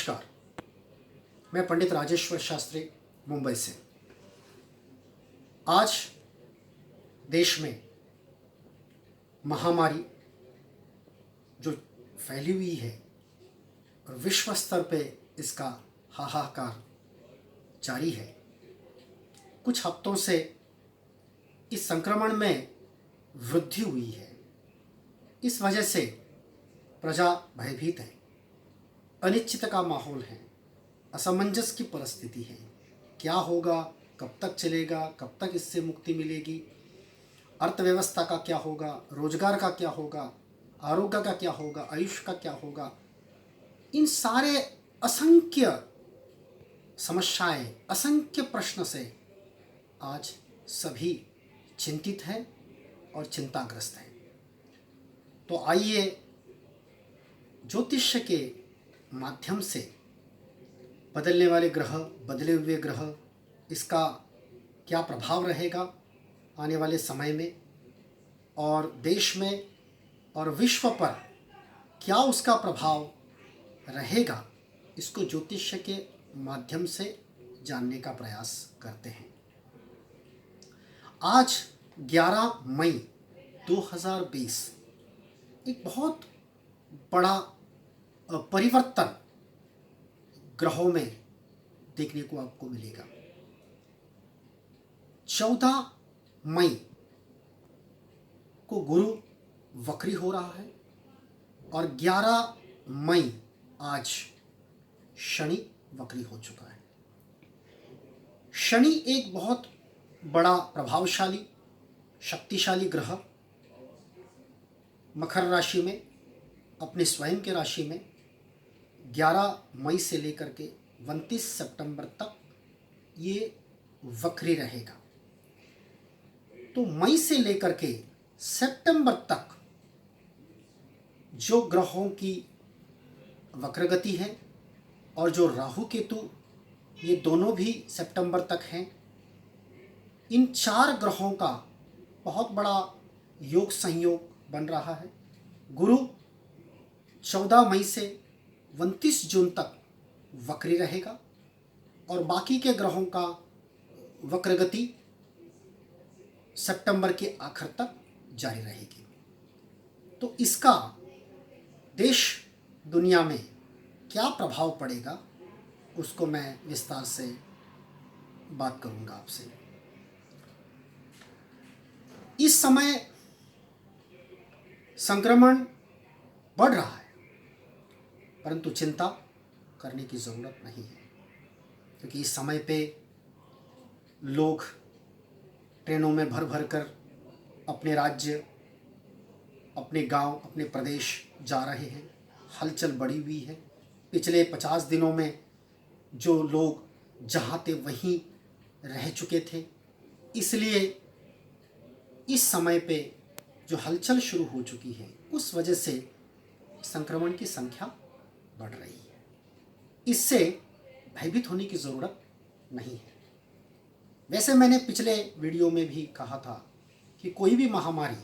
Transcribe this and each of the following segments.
नमस्कार। मैं पंडित राजेश्वर शास्त्री मुंबई से। आज देश में महामारी जो फैली हुई है और विश्व स्तर पे इसका हाहाकार जारी है। कुछ हफ्तों से इस संक्रमण में वृद्धि हुई है। इस वजह से प्रजा भयभीत है, अनिश्चित का माहौल है, असमंजस की परिस्थिति है। क्या होगा, कब तक चलेगा, कब तक इससे मुक्ति मिलेगी, अर्थव्यवस्था का क्या होगा, रोजगार का क्या होगा, आरोग्य का क्या होगा, आयुष का क्या होगा। इन सारे असंख्य समस्याएं, असंख्य प्रश्न से आज सभी चिंतित हैं और चिंताग्रस्त हैं। तो आइए ज्योतिष के माध्यम से बदलने वाले ग्रह, बदले हुए ग्रह, इसका क्या प्रभाव रहेगा आने वाले समय में, और देश में और विश्व पर क्या उसका प्रभाव रहेगा, इसको ज्योतिष के माध्यम से जानने का प्रयास करते हैं। आज 11 मई 2020 एक बहुत बड़ा परिवर्तन ग्रहों में देखने को आपको मिलेगा। 14 मई को गुरु वक्री हो रहा है और 11 मई आज शनि वक्री हो चुका है। शनि एक बहुत बड़ा प्रभावशाली, शक्तिशाली ग्रह मकर राशि में, अपने स्वयं के राशि में 11 मई से लेकर के 29 सितंबर तक ये वक्री रहेगा। तो मई से लेकर के सितंबर तक जो ग्रहों की वक्रगति है और जो राहु केतु, ये दोनों भी सितंबर तक हैं। इन 4 ग्रहों का बहुत बड़ा योग संयोग बन रहा है। गुरु 14 मई से 29 जून तक वक्री रहेगा और बाकी के ग्रहों का वक्रगति सितंबर के आखिर तक जारी रहेगी। तो इसका देश दुनिया में क्या प्रभाव पड़ेगा, उसको मैं विस्तार से बात करूंगा आपसे। इस समय संक्रमण बढ़ रहा है, परंतु चिंता करने की ज़रूरत नहीं है, क्योंकि इस समय पे लोग ट्रेनों में भर भर कर अपने राज्य, अपने गांव, अपने प्रदेश जा रहे हैं। हलचल बढ़ी हुई है। पिछले 50 दिनों में जो लोग जहाँ थे वहीं रह चुके थे, इसलिए इस समय पे जो हलचल शुरू हो चुकी है, उस वजह से संक्रमण की संख्या बढ़ रही है। इससे भयभीत होने की ज़रूरत नहीं है। वैसे मैंने पिछले वीडियो में भी कहा था कि कोई भी महामारी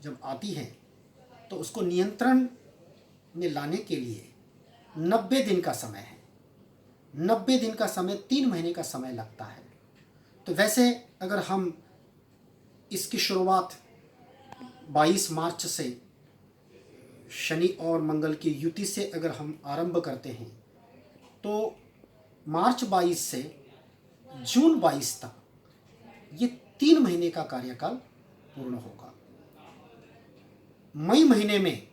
जब आती है तो उसको नियंत्रण में लाने के लिए 90 दिन का समय है। 90 दिन का समय, 3 महीने का समय लगता है। तो वैसे अगर हम इसकी शुरुआत 22 मार्च से शनि और मंगल की युति से अगर हम आरंभ करते हैं तो मार्च 22 से जून 22 तक ये 3 महीने का कार्यकाल पूर्ण होगा। मई महीने में,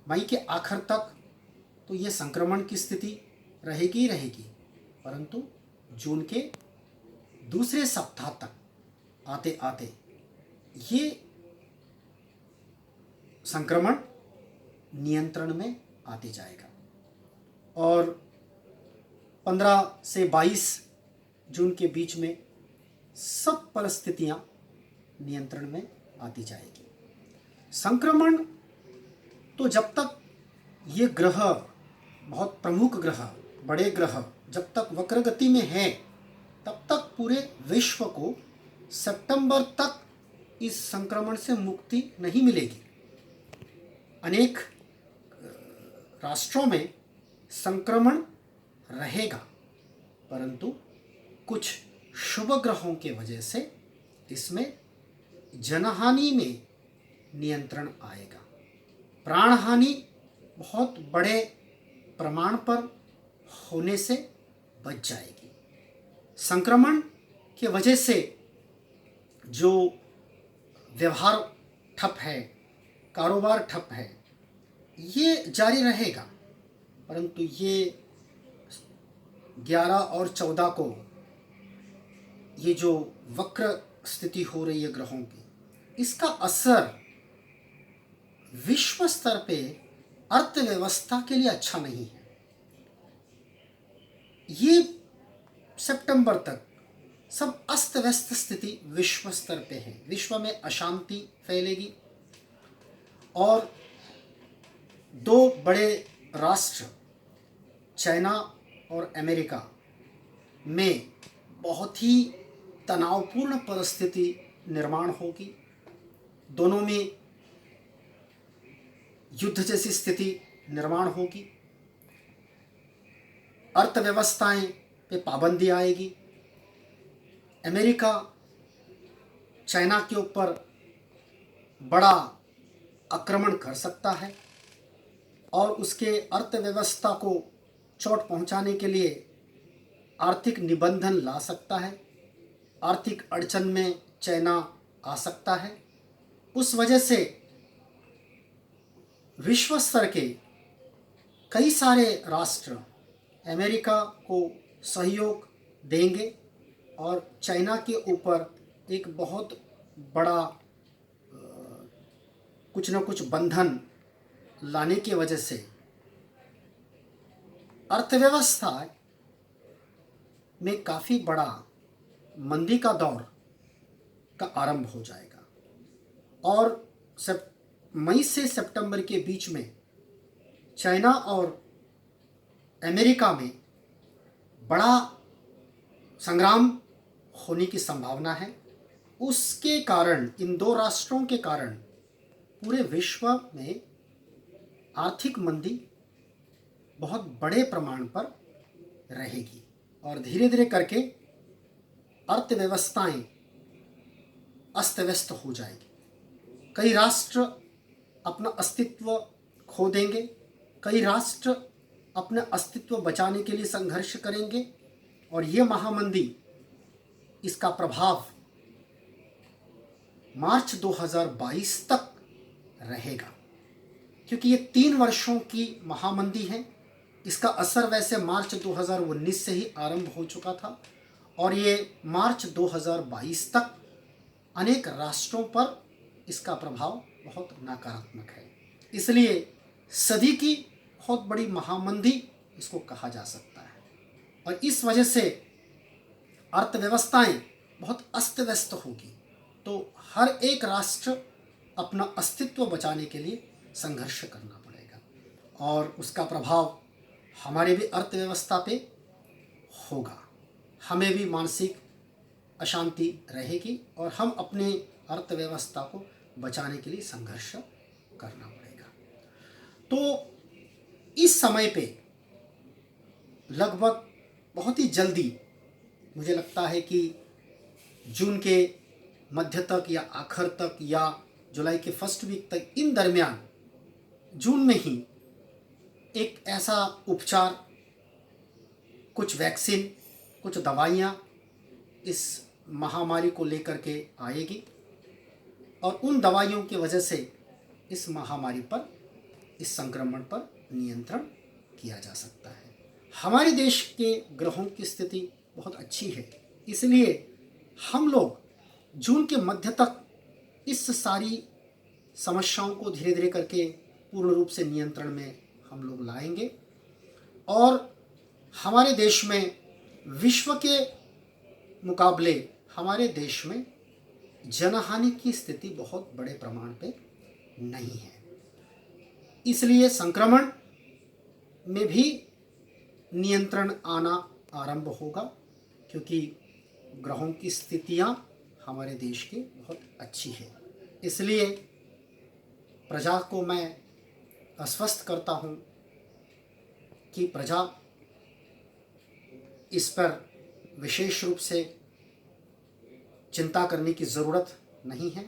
मई के आखिर तक तो ये संक्रमण की स्थिति रहेगी ही रहेगी, परंतु जून के दूसरे सप्ताह तक आते आते ये संक्रमण नियंत्रण में आते जाएगा और 15 से 22 जून के बीच में सब परिस्थितियां नियंत्रण में आती जाएगी। संक्रमण तो जब तक ये ग्रह, बहुत प्रमुख ग्रह, बड़े ग्रह जब तक वक्रगति में है, तब तक पूरे विश्व को सितंबर तक इस संक्रमण से मुक्ति नहीं मिलेगी। अनेक राष्ट्रों में संक्रमण रहेगा, परंतु कुछ शुभ ग्रहों के वजह से इसमें जनहानि में नियंत्रण आएगा। प्राण हानि बहुत बड़े प्रमाण पर होने से बच जाएगी। संक्रमण के वजह से जो व्यवहार ठप है, कारोबार ठप है, ये जारी रहेगा, परंतु ये 11 और 14 को ये जो वक्र स्थिति हो रही है ग्रहों की, इसका असर विश्व स्तर पे अर्थव्यवस्था के लिए अच्छा नहीं है। ये सितंबर तक सब अस्त व्यस्त स्थिति विश्व स्तर पे है। विश्व में अशांति फैलेगी और दो बड़े राष्ट्र चाइना और अमेरिका में बहुत ही तनावपूर्ण परिस्थिति निर्माण होगी। दोनों में युद्ध जैसी स्थिति निर्माण होगी। अर्थव्यवस्थाएं पे पाबंदी आएगी। अमेरिका चाइना के ऊपर बड़ा आक्रमण कर सकता है और उसके अर्थव्यवस्था को चोट पहुंचाने के लिए आर्थिक निबंधन ला सकता है। आर्थिक अड़चन में चाइना आ सकता है। उस वजह से विश्व स्तर के कई सारे राष्ट्र अमेरिका को सहयोग देंगे और चाइना के ऊपर एक बहुत बड़ा कुछ न कुछ बंधन लाने की वजह से अर्थव्यवस्था में काफ़ी बड़ा मंदी का दौर का आरंभ हो जाएगा। और मई से सितंबर के बीच में चाइना और अमेरिका में बड़ा संग्राम होने की संभावना है। उसके कारण, इन दो राष्ट्रों के कारण पूरे विश्व में आर्थिक मंदी बहुत बड़े प्रमाण पर रहेगी और धीरे धीरे करके अर्थव्यवस्थाएं अस्त व्यस्त हो जाएगी। कई राष्ट्र अपना अस्तित्व खो देंगे। कई राष्ट्र अपना अस्तित्व बचाने के लिए संघर्ष करेंगे और ये महामंदी, इसका प्रभाव मार्च 2022 तक रहेगा, क्योंकि ये 3 वर्षों की महामंदी है। इसका असर वैसे मार्च 2019 से ही आरंभ हो चुका था और ये मार्च 2022 तक अनेक राष्ट्रों पर इसका प्रभाव बहुत नकारात्मक है। इसलिए सदी की बहुत बड़ी महामंदी इसको कहा जा सकता है और इस वजह से अर्थव्यवस्थाएं बहुत अस्त व्यस्त होगी। तो हर एक राष्ट्र अपना अस्तित्व बचाने के लिए संघर्ष करना पड़ेगा और उसका प्रभाव हमारे भी अर्थव्यवस्था पे होगा। हमें भी मानसिक अशांति रहेगी और हम अपने अर्थव्यवस्था को बचाने के लिए संघर्ष करना पड़ेगा। तो इस समय पे लगभग बहुत ही जल्दी, मुझे लगता है कि जून के मध्य तक या आखिर तक या जुलाई के फर्स्ट वीक तक, इन दरमियान जून में ही एक ऐसा उपचार, कुछ वैक्सीन, कुछ दवाइयाँ इस महामारी को लेकर के आएगी और उन दवाइयों की वजह से इस महामारी पर, इस संक्रमण पर नियंत्रण किया जा सकता है। हमारे देश के ग्रहों की स्थिति बहुत अच्छी है, इसलिए हम लोग जून के मध्य तक इस सारी समस्याओं को धीरे धीरे करके पूर्ण रूप से नियंत्रण में हम लोग लाएंगे और हमारे देश में विश्व के मुकाबले हमारे देश में जनहानि की स्थिति बहुत बड़े प्रमाण पे नहीं है। इसलिए संक्रमण में भी नियंत्रण आना आरंभ होगा, क्योंकि ग्रहों की स्थितियां हमारे देश की बहुत अच्छी है। इसलिए प्रजा को मैं आश्वस्त करता हूं की प्रजा इस पर विशेष रूप से चिंता करने की ज़रूरत नहीं है।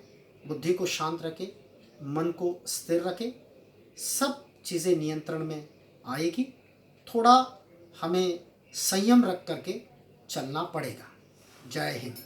बुद्धि को शांत रखे, मन को स्थिर रखे, सब चीज़ें नियंत्रण में आएगी। थोड़ा हमें संयम रख करके चलना पड़ेगा। जय हिंद।